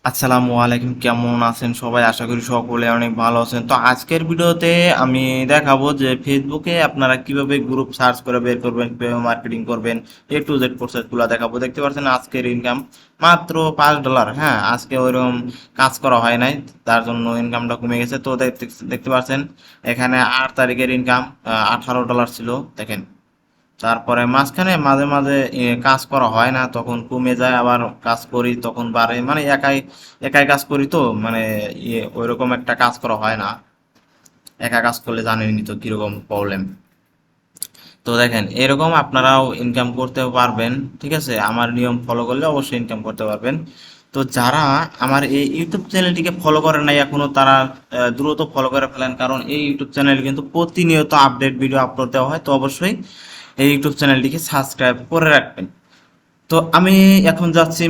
আসসালামু আলাইকুম, কেমন আছেন সবাই? আশা করি সকলে অনেক ভালো আছেন। তো আজকের ভিডিওতে আমি দেখাবো যে ফেসবুকে আপনারা কিভাবে গ্রুপ সার্চ করে বের করবেন, কিভাবে মার্কেটিং করবেন, A to Z প্রসেসগুলো দেখাবো। দেখতে পাচ্ছেন আজকের ইনকাম মাত্র $5। হ্যাঁ, আজকে ওইরকম কাজ করা হয় নাই, তার জন্য ইনকামটা কমে গেছে। তো দেখতে দেখতে পাচ্ছেন এখানে 8 তারিখের ইনকাম $18 ছিল। দেখেন, তারপরে মাঝখানে মাঝে মাঝে কাজ করা হয় না, তখন কমে যায়, আবার কাজ করি তখন বাড়ে। মানে একাই একাই কাজ করি তো, মানে ওইরকম একটা কাজ করা হয় না। একা কাজ করলে জানেনই তো কিরকম প্রবলেম। তো দেখেন, এরকম আপনারাও ইনকাম করতে পারবেন। ঠিক আছে, আমার নিয়ম ফলো করলে অবশ্যই ইনকাম করতে পারবেন। তো যারা আমার এই ইউটিউব চ্যানেলটিকে ফলো করেন নাই এখনো, তারা দ্রুত ফলো করে ফেলেন, কারণ এই ইউটিউব চ্যানেলে কিন্তু প্রতিনিয়ত আপডেট ভিডিও আপলোড দেওয়া হয়। তো অবশ্যই এই ইউটিউব চ্যানেলটিকে সাবস্ক্রাইব করে রাখবেন। তো আমি এখন যাচ্ছি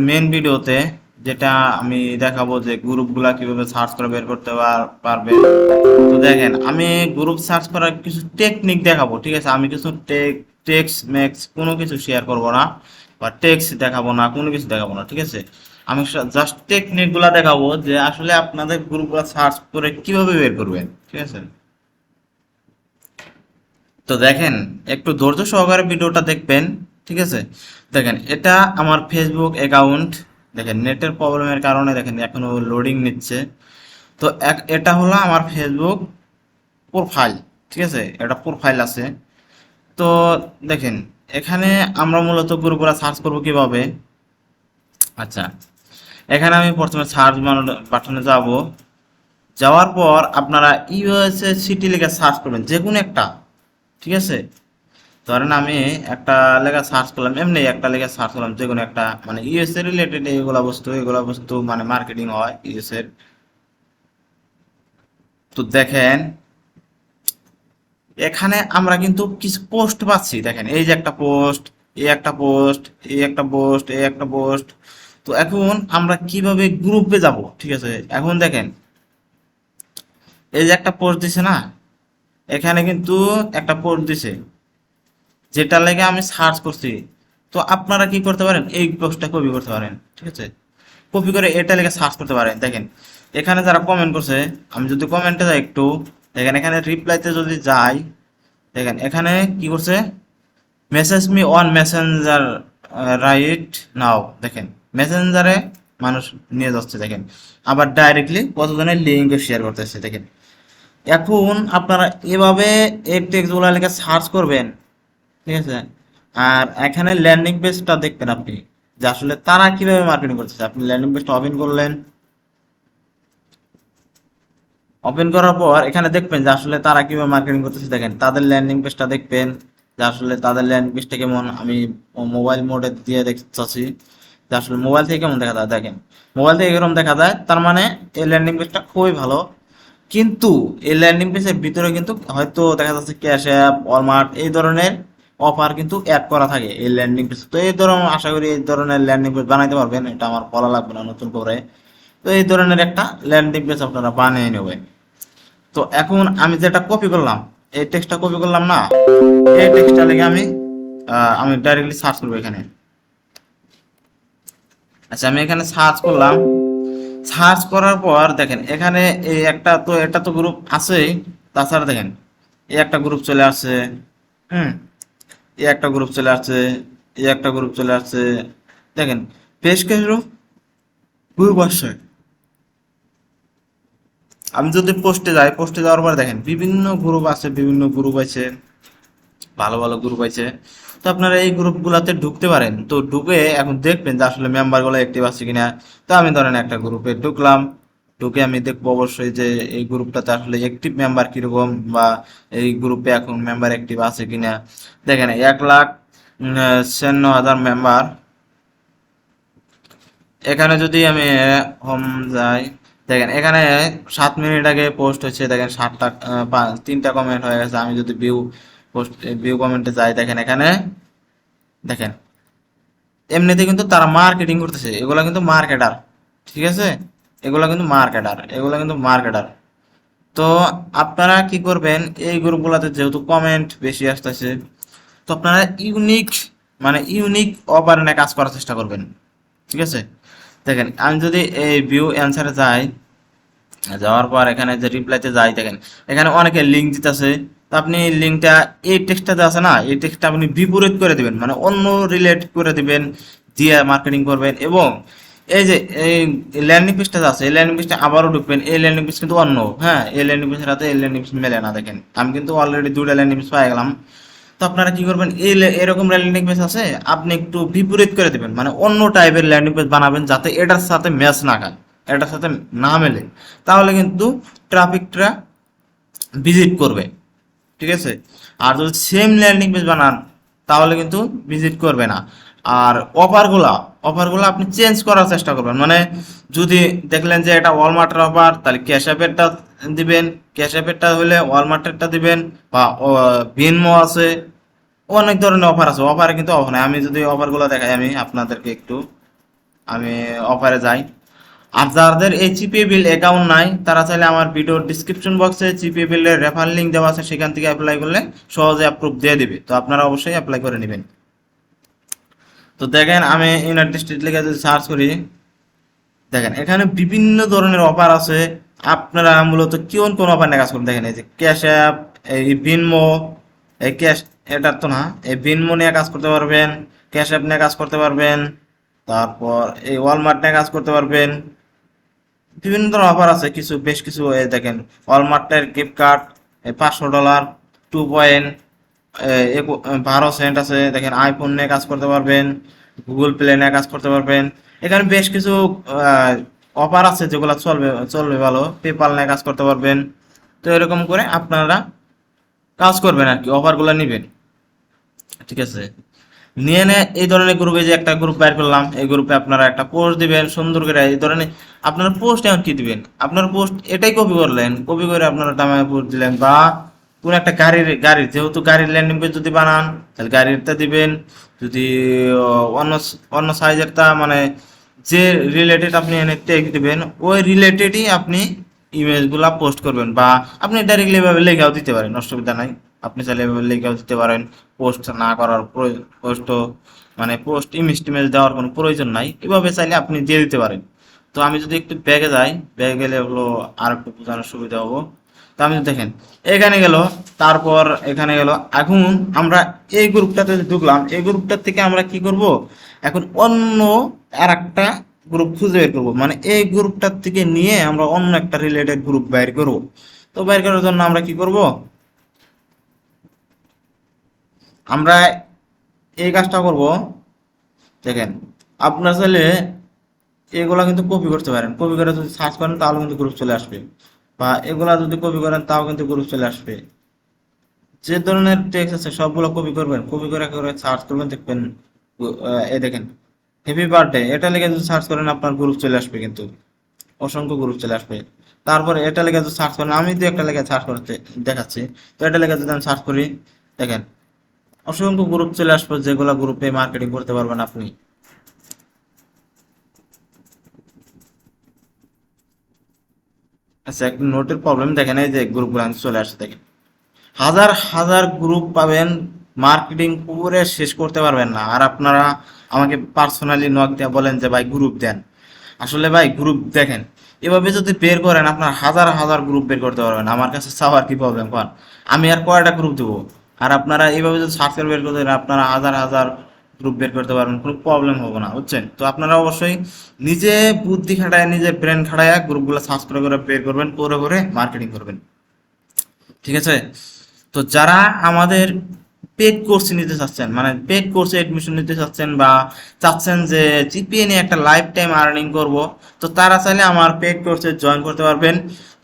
মেন ভিডিওতে, যেটা আমি দেখাবো যে গ্রুপগুলা কিভাবে সার্চ করে বের করতে পারবে। তো দেখেন, আমি গ্রুপ সার্চ করার কিছু টেকনিক দেখাবো। ঠিক আছে, আমি কিছু টেক্স ম্যাক্স কোনো কিছু শেয়ার করব না, বা টেক্স দেখাবো না, কোনো কিছু দেখাবো না। ঠিক আছে, আমি জাস্ট টেকনিক গুলা দেখাবো যে আসলে আপনাদের গ্রুপগুলা সার্চ করে কিভাবে বের করবেন। ঠিক আছে, তো দেখেন, একটু ধৈর্য সহকারে ভিডিওটা দেখবেন। ঠিক আছে, দেখেন এটা আমার ফেসবুক অ্যাকাউন্ট। দেখেন নেটের প্রবলেমের কারণে দেখেন এখনো লোডিং নিচ্ছে। তো এটা হলো আমার ফেসবুক প্রোফাইল। ঠিক আছে, এটা প্রোফাইল আছে। তো দেখেন, এখানে আমরা মূলত গ্রুপগুলো সার্চ করব কিভাবে। আচ্ছা, এখানে আমি প্রথমে সার্চ বাটনে যাব। যাওয়ার পর আপনারা ইউএসএ সিটি লিখে সার্চ করবেন, যে কোনো একটা। ঠিক আছে, ধরেন আমি একটা লেখা সার্চ করলাম, এমনি একটা লেখা সার্চ করলাম, যে কোনো একটা, মানে ইউএস এর রিলেটেড এগুলা বস্তু মানে মার্কেটিং হয় ইউএস এর। তো দেখেন, এখানে আমরা কিন্তু কিছু পোস্ট পাচ্ছি। দেখেন, এই যে একটা পোস্ট, এই একটা পোস্ট, এই একটা পোস্ট, এই একটা পোস্ট। তো এখন আমরা কিভাবে গ্রুপে যাব? ঠিক আছে, এখন দেখেন, এই যে একটা পোস্ট দিছে না, এখানে কিন্তু একটা পোস্ট দিছে, যেটা লেগে আমি সার্চ করছি। তো আপনারা কি করতে পারেন, এই পোস্টটা কপি করতে পারেন। ঠিক আছে, কপি করে এটা লেগে সার্চ করতে পারেন। দেখেন, এখানে যারা কমেন্ট করছে, আমি যদি কমেন্টে যাই একটু, দেখেন এখানে রিপ্লাইতে যদি যাই, দেখেন এখানে কি করছে, message me on Messenger right now. দেখেন, মেসেঞ্জারে মানুষ নিয়ে যাচ্ছে। দেখেন, আবার ডাইরেক্টলি কতজনের লিঙ্ক শেয়ার করতেছে। দেখেন, এখন আপনারা এভাবে এই টেক্সটগুলো লেখা সার্চ করবেন। ঠিক আছে, আর এখানে ল্যান্ডিং পেজটা দেখবেন আপনি, যে আসলে তারা কিভাবে মার্কেটিং করতেছে। আপনি ল্যান্ডিং পেজটা ওপেন করলেন, ওপেন করার পর এখানে দেখবেন যে আসলে তারা কিভাবে মার্কেটিং করতেছে। দেখেন, তাদের ল্যান্ডিং পেজটা দেখবেন, যে আসলে তাদের ল্যান্ডিং পেজটা কেমন। আমি মোবাইল মোডে দিয়ে দেখতে চাচ্ছি যে আসলে মোবাইল থেকে কেমন দেখা যায়। দেখেন, মোবাইল থেকে এরকম দেখা যায়, তার মানে এই ল্যান্ডিং পেজটা খুবই ভালো। কিন্তু এই ল্যান্ডিং পেজের ভিতরে কিন্তু হয়তো দেখা যাচ্ছে ক্যাশ অ্যাপ, ওয়ালমার্ট এই ধরনের অফার কিন্তু অ্যাড করা থাকে এই ল্যান্ডিং পেজ। তো এই ধরনের আশা করি এই ধরনের ল্যান্ডিং পেজ বানাইতে পারবেন, এটা আমার বলা লাগবে না নতুন করে। তো এই ধরনের একটা ল্যান্ডিং পেজ আপনারা বানিয়ে নেবেন। তো এখন আমি যেটা কপি করলাম, এই টেক্সটটা কপি করলাম না, এই টেক্সটটা লেগে আমি ডাইরেক্টলি সার্চ করবো এখানে। আচ্ছা, আমি এখানে সার্চ করলাম। সার্চ করার পর দেখেন, এখানে এই একটা, তো এটা তো গ্রুপ আছেই, তাছাড়া দেখেন এই একটা গ্রুপ চলে আসছে। হুম, এই একটা গ্রুপ চলে আসছে, এই একটা গ্রুপ চলে আসছে। দেখেন, বেশ কিছু গ্রুপ আসছে। আমি যদি পোস্টে যাই, পোস্টে যাওয়ার পর দেখেন বিভিন্ন গ্রুপ আছে, বিভিন্ন গ্রুপ আছে, ভালো ভালো গ্রুপ আছে। তো আপনারা এই গ্রুপগুলোতে ঢুকতে পারেন। তো ঢুকে এখন দেখবেন যে আসলে মেম্বারগুলো অ্যাক্টিভ আছে কিনা। তো আমি ধরেন একটা গ্রুপে ঢুকলাম, ঢুকে আমি দেখবো অবশ্যই যে এই গ্রুপটাতে আসলে অ্যাক্টিভ মেম্বার কিরকম, বা এই গ্রুপে এখন মেম্বার অ্যাক্টিভ আছে কিনা। দেখেন, 1,56,000 মেম্বার। এখানে যদি আমি হোম যাই, দেখেন এখানে 7 মিনিট আগে পোস্ট হচ্ছে। দেখেন 3টা কমেন্ট হয়ে গেছে। আমি যদি ভিউ কমেন্টে যাই, দেখেন এখানে, দেখেন এমনিতে কিন্তু তারা মার্কেটিং করতেছে, এগুলা কিন্তু মার্কেটার। ঠিক আছে, এগুলা কিন্তু মার্কেটার। তো আপনারা কি করবেন, এই গ্রুপগুলোতে যেহেতু কমেন্ট বেশি আসতেছে, তো আপনারা ইউনিক, মানে ইউনিক অপারেশনে কাজ করার চেষ্টা করবেন। ঠিক আছে, দেখেন আমি যদি এই ভিউ অ্যান্সারে যাই, যাওয়ার পর এখানে যে রিপ্লাইতে যাই, দেখেন এখানে অনেকে লিঙ্ক দিতেছে। তো আপনি লিঙ্কটা, এই টেক্সটটা যে আছে না, এই টেক্সটটা আপনি বিপরীত করে দিবেন, মানে অন্য রিলেট করে দিবেন, দিয়ে মার্কেটিং করবেন। এবং এই যে এই ল্যান্ডিং পেজটা আছে, এই ল্যান্ডিং পেজটা আবারও ঢুকবেন। এই ল্যান্ডিং পেজ কিন্তু অন্য, হ্যাঁ, এই ল্যান্ডিং পেজের সাথে এই ল্যান্ডিং পেজ মেলে না। দেখেন আমি কিন্তু অলরেডি 2টা ল্যান্ডিং পেজ পেয়ে গেলাম। তো আপনারা কি করবেন, এরকম ল্যান্ডিং পেজ আছে, আপনি একটু বিপরীত করে দেবেন, মানে অন্য টাইপের ল্যান্ডিং পেজ বানাবেন যাতে এটার সাথে ম্যাচ না খায়, এটার সাথে না মেলে। তাহলে কিন্তু ট্রাফিকটা ভিজিট করবে, ঠিক আছে। আর যদি সেম ল্যান্ডিং পেজ বানান তাহলে কিন্তু ভিজিট করবে না। আর অফারগুলো আপনি চেঞ্জ করার চেষ্টা করবেন, মানে যদি দেখলেন যে এটা ওয়ালমার্টের অফার, তাহলে ক্যাশ অ্যাপেরটা দিবেন, ক্যাশ অ্যাপেরটা হলে ওয়ালমার্টেরটা দিবেন। বা ভিনমো আছে, অনেক ধরনের অফার আছে, অফারে কিন্তু অফার নাই। আমি যদি অফারগুলো দেখাই আমি আপনাদেরকে একটু, আমি অফারে যাই। আর যাদের এই চিপিএ বিল অ্যাকাউন্ট নাই তারা চাইলে আমার ভিডিওর ডিসক্রিপশন বক্সে চিপিএ বিলের রেফার লিঙ্ক দেওয়া আছে, সেখান থেকে অ্যাপ্লাই করলে সহজে অ্যাপ্রুভ দিয়ে দিবে। তো আপনারা অবশ্যই অ্যাপ্লাই করে নেবেন। তো দেখেন আমি ইউনাইটেড স্টেট লিখে যদি সার্চ করি, দেখেন এখানে বিভিন্ন ধরনের অফার আছে। আপনারা মূলত কোন অফার নিয়ে কাজ করবেন, দেখেন এই যে ক্যাশ অ্যাপ, এই ভিনমো, এই ক্যাশ, এটা তো না, এই ভিনমো নিয়ে কাজ করতে পারবেন, ক্যাশ অ্যাপ নিয়ে কাজ করতে পারবেন, তারপর এই ওয়ালমার্ট নিয়ে কাজ করতে পারবেন। বিভিন্ন ধরনের অফার আছে, কিছু বেশ কিছু। এই দেখেন ওয়ালমার্টের গিফট কার্ড $500, 2.12 সেন্ট আছে। দেখেন আইফোন নিয়ে কাজ করতে পারবেন, গুগল প্লে নিয়ে কাজ করতে পারবেন। এখানে বেশ কিছু অফার আছে যেগুলো চলবে চলবে ভালো। পেপাল নিয়ে কাজ করতে পারবেন। তো এরকম করে আপনারা কাজ করবেন আর কি, অফারগুলো নেবেন, ঠিক আছে। নিয়ে এই ধরনের গ্রুপে, যে একটা গ্রুপ বের করলাম, এই গ্রুপে আপনারা একটা পোস্ট দিবেন সুন্দর করে। এই ধরনের আপনারা পোস্ট এখন কি দিবেন, আপনার পোস্ট এটাই কপি করলেন, কপি করে আপনারা দামে পোস্ট দিলেন। বা কোন একটা গাড়ির যেহেতু গাড়ির ল্যান্ডিং পেজ যদি বানান তাহলে গাড়িরটা দিবেন। যদি অন্য অন্য সাইজেরটা, মানে যে রিলেটেড আপনি এনে টেক্সট দিবেন, ওই রিলেটেডই আপনি ইমেজগুলা পোস্ট করবেন। বা আপনি ডাইরেক্টলি এভাবে লেখাও দিতে পারেন, অসুবিধা নাই। আপনি চাইলে এভাবে লেখাও দিতে পারেন, পোস্ট না করার পোস্ট, মানে পোস্ট ইমেজ টিমেজ দেওয়ার কোনো প্রয়োজন নাই, এভাবে চাইলে আপনি দিয়ে দিতে পারেন। তো আমি যদি একটু ব্যাগে যাই, ব্যাগে গেলে হলো আর একটু বোঝানোর সুবিধা হবো। তো আমি দেখেন এখানে গেল, তারপর এখানে গেল। এখন আমরা এই গ্রুপটাতে ঢুকলাম, এই গ্রুপটার থেকে আমরা কি করব, এখন অন্য আর একটা গ্রুপ খুঁজে বের করবো, মানে এই গ্রুপটার থেকে নিয়ে আমরা অন্য একটা রিলেটেড গ্রুপ বের করবো। তো বের করার জন্য আমরা কি করব, আমরা এই কাজটা করব। দেখেন আপনার চাইলে এগুলা কিন্তু কপি করতে পারেন, কপি করে যদি সার্চ করেন তাহলে কিন্তু গ্রুপ চলে আসবে। বা এগুলা যদি কপি করেন তাও কিন্তু গ্রুপ চলে আসবে। যে ধরনের টেক্সট আছে সবগুলো কপি করবেন, কপি করে সার্চ করবেন, দেখবেন এই দেখেন হ্যাপি বার্থডে, এটা লিখে যদি সার্চ করেন আপনার গ্রুপ চলে আসবে, কিন্তু অসংখ্য গ্রুপ চলে আসবে। তারপরে এটা লিখে যদি সার্চ করেন, আমি তো একটা লিখে সার্চ করতে দেখাচ্ছি, তো এটা লিখে যদি আমি সার্চ করি, দেখেন অসংখ্য গ্রুপ চলে আসবে, যেগুলো গ্রুপে মার্কেটিং করতে পারবেন আপনি। আচ্ছা, একটা নোটের প্রবলেম, দেখেন এই যে গ্রুপগুলো চলে আসছে, দেখেন হাজার হাজার গ্রুপ পাবেন, মার্কেটিং করে শেষ করতে পারবেন না। আর আপনারা আমাকে পার্সোনালি নক দিয়ে বলেন যে ভাই গ্রুপ দেন। আসলে ভাই গ্রুপ দেখেন এভাবে যদি বের করেন আপনার হাজার হাজার গ্রুপ বের করতে পারবেন। আমার কাছে চাওয়ার কি প্রবলেম কর, আমি আর কয়টা গ্রুপ দেবো। আর আপনারা এইভাবে যদি সার্চ করে বের করতে পারেন আপনারা হাজার হাজার গ্রুপ বের করতে পারবেন, কোনো প্রবলেম হবে না, বুঝছেন। তো আপনারা অবশ্যই নিজে বুদ্ধি খাটায়, নিজে ব্রেন খাটায় গ্রুপগুলো সার্চ করে বের করবেন, করে মার্কেটিং করবেন, ঠিক আছে। তো যারা আমাদের পেড কোর্স নিতে চাচ্ছেন, মানে পেড কোর্সে এডমিশন নিতে চাচ্ছেন, বা চাচ্ছেন যে জিপিএ নিয়ে একটা লাইফ টাইম আর্নিং করব, তো তারা চাইলে আমার পেড কোর্সে জয়েন করতে পারবেন।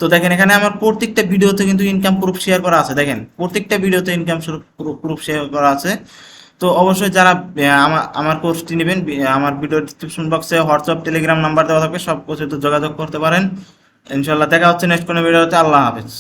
তো দেখেন এখানে আমার প্রত্যেকটা ভিডিওতে কিন্তু ইনকাম প্রুফ শেয়ার করা আছে, দেখেন প্রত্যেকটা ভিডিওতে ইনকাম প্রুফ শেয়ার করা আছে। তো অবশ্যই যারা আমার কোর্সটি নেবেন, আমার ভিডিও ডিসক্রিপশন বক্সে হোয়াটসঅ্যাপ টেলিগ্রাম নাম্বার দেওয়া থাকবে, সব কিছু তো যোগাযোগ করতে পারেন। ইনশাল্লাহ দেখা হচ্ছে নেক্সট কোনো ভিডিওতে। আল্লাহ হাফেজ।